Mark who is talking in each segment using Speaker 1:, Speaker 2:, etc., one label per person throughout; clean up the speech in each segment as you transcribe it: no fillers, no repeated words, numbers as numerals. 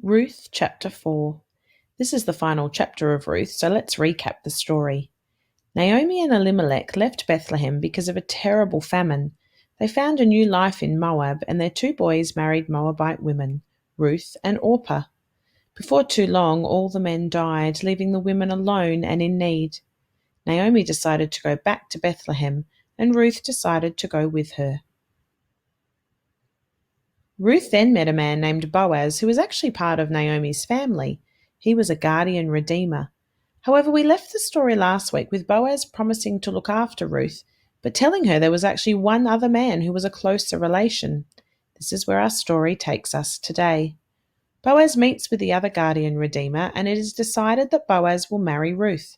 Speaker 1: Ruth chapter 4. This is the final chapter of Ruth, so let's recap the story. Naomi and Elimelech left Bethlehem because of a terrible famine. They found a new life in Moab, and their 2 boys married Moabite women, Ruth and Orpah. Before too long, all the men died, leaving the women alone and in need. Naomi decided to go back to Bethlehem, and Ruth decided to go with her. Ruth then met a man named Boaz, who was actually part of Naomi's family. He was a guardian redeemer. However, we left the story last week with Boaz promising to look after Ruth, but telling her there was actually one other man who was a closer relation. This is where our story takes us today. Boaz meets with the other guardian redeemer, and it is decided that Boaz will marry Ruth.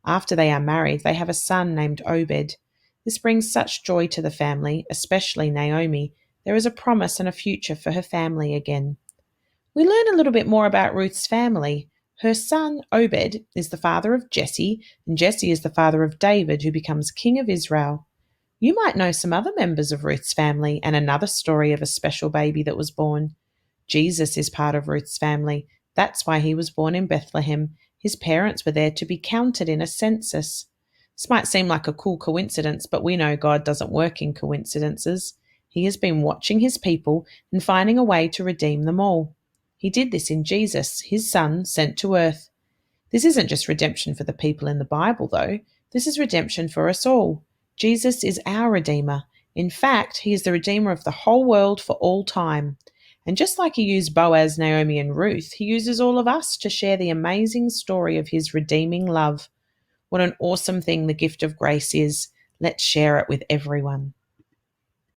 Speaker 1: After they are married, they have a son named Obed. This brings such joy to the family, especially Naomi. There is a promise and a future for her family again. We learn a little bit more about Ruth's family. Her son, Obed, is the father of Jesse, and Jesse is the father of David, who becomes king of Israel. You might know some other members of Ruth's family and another story of a special baby that was born. Jesus is part of Ruth's family. That's why he was born in Bethlehem. His parents were there to be counted in a census. This might seem like a cool coincidence, but we know God doesn't work in coincidences. He has been watching his people and finding a way to redeem them all. He did this in Jesus, his son, sent to earth. This isn't just redemption for the people in the Bible, though. This is redemption for us all. Jesus is our Redeemer. In fact, he is the Redeemer of the whole world for all time. And just like he used Boaz, Naomi, and Ruth, he uses all of us to share the amazing story of his redeeming love. What an awesome thing the gift of grace is. Let's share it with everyone.